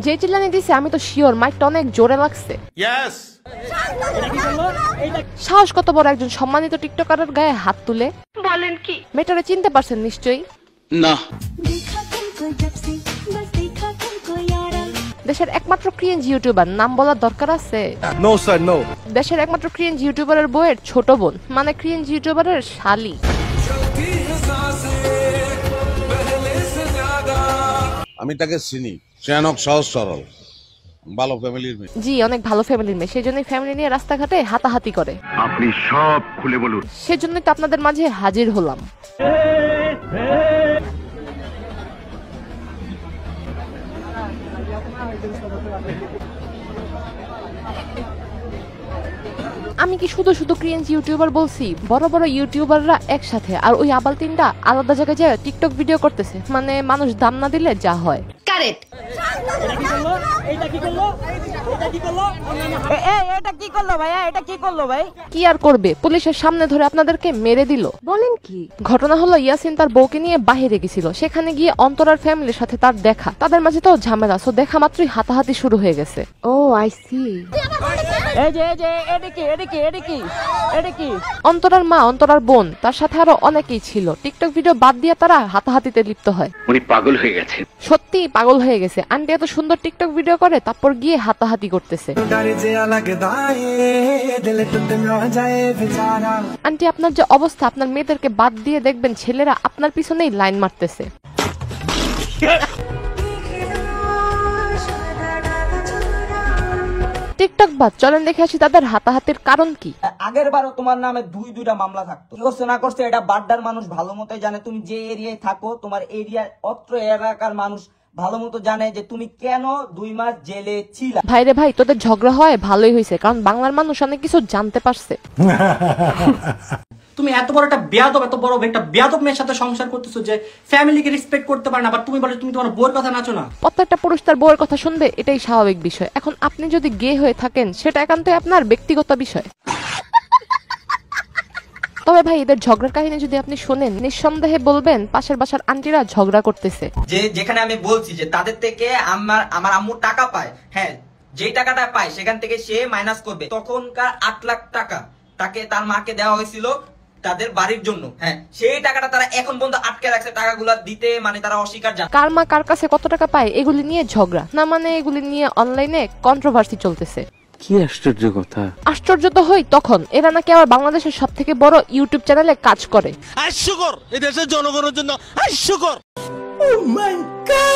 যে চিল্লানি দিছে আমি তো শিওর মাইকটা অনেক জোরে লাগছে। সাহস কত বড় একজন সম্মানিত টিকটকারের গায়ে হাত তুলে? বলেন কি মেয়েটারে চিনতে পারছেন নিশ্চয়ই? না। দেশের একমাত্র ক্রিয়েঞ্জ ইউটিউবার, নাম বলার দরকার আছে? No sir no. দেশের একমাত্র ক্রিয়েঞ্জ ইউটিউবারের বউয়ের ছোট বোন, মানে ক্রিয়েঞ্জ ইউটিউবারের শালি। আমি তাকে চিনি, সে অনেক সহজ সরল ভালো ফ্যামিলির মেয়ে। জি, অনেক ভালো ফ্যামিলির মেয়ে, সেজন্যই ফ্যামিলি নিয়ে রাস্তাঘাটে হাতাহাতি করে। আপনি সব খুলে বলুন। সেজন্যই তো আপনাদের মাঝে হাজির হলাম। আমি কি শুধু শুধু ক্রিয়েঞ্জ ইউটিউবার বলছি? বড় বড় ইউটিউবাররা একসাথে আর ওই আবাল তিনটা আলাদা জায়গায় যায় টিকটক ভিডিও করতেছে, মানে মানুষ দাম না দিলে যা হয়। কারেক্ট। কি আর করবে, পুলিশের সামনে ধরে আপনাদেরকে মেরে দিল। বলেন কি? ঘটনা হলো ইয়াসিন তার বউকে নিয়ে বাহিরে গেছিল, সেখানে গিয়ে অন্তরার ফ্যামিলির সাথে তার দেখা, তাদের মাঝে তো ঝামেলা, সো দেখা মাত্রই হাতাহাতি শুরু হয়ে গেছে। ও আই সি। অন্তরার মা, অন্তরার বোন, তার সাথে আরো অনেকেই ছিল। টিকটক ভিডিও বাদ দিয়ে তারা হাতাহাতিতে লিপ্ত হয়। উনি পাগল হয়ে গেছে, সত্যি পাগল হয়ে গেছে। আন্টি এত সুন্দর টিকটক ভিডিও করে, তারপর গিয়ে হাতাহাতি করতেছে। আন্টি আপনার যে অবস্থা, আপনার মেয়েদেরকে বাদ দিয়ে দেখবেন ছেলেরা আপনার পিছনেই লাইন মারতেছে। টিকটক বাদ, চলেন দেখে আসি তাদের হাতাহাতির কারণ কি। আগের বারও তোমার নামে দুইটা মামলা থাকতো, কি করছে না করছে এটা বাড্ডার মানুষ ভালো মতোই জানে। তুমি যে এরিয়ায় থাকো, তোমার এরিয়ার অত্র এলাকার মানুষ ভালো মতো জানে যে তুমি কেন 2 মাস জেলে ছিলা। ভাইরে ভাই, তোদের ঝগড়া হয় ভালোই হয়েছে, কারণ বাংলার মানুষ অনেক কিছু জানতে পারছে। তুমি এত বড় একটা বেয়াদব মেয়ের সাথে সংসার করতেছো যে ফ্যামিলিকে রেসপেক্ট করতে পারে না, বাট তুমি বলে তুমি তোমার বউয়ের কথা নাচো না। প্রত্যেকটা পুরুষ তার বউয়ের কথা শুনবে, এটাই স্বাভাবিক বিষয়। এখন আপনি যদি গে হয়ে থাকেন, সেটা একান্তই আপনার ব্যক্তিগত বিষয়। তবে ভাই, এদের ঝগড়ার কাহিনী যদি আপনি শোনেন, নিঃসন্দেহে বলবেন পাশের বাসার আন্টিরা ঝগড়া করতেছে। যেখানে আমি বলছি যে তাদের থেকে আমার আম্মু টাকা পায়, হ্যাঁ, যে টাকাটা পায় সেখান থেকে সে মাইনাস করবে। তখনকার 8 লাখ টাকা তাকে তার মাকে দেওয়া হয়েছিল তাদের বাড়ির জন্য, হ্যাঁ, সেই টাকাটা তারা এখন পর্যন্ত আটকে রাখছে, টাকাগুলা দিতে মানে তারা অস্বীকার। কার মা কার কাছে কত টাকা পায় এগুলি নিয়ে ঝগড়া না, মানে এগুলি নিয়ে অনলাইনে কন্ট্রোভার্সি চলতেছে। কি আশ্চর্য কথা! আশ্চর্য তো হই তখন, এরা নাকি আবার বাংলাদেশের সবথেকে বড় ইউটিউব চ্যানেলে কাজ করে। হাস্যকর, এই দেশের জনগণের জন্য হাস্যকর। ও মাই গড!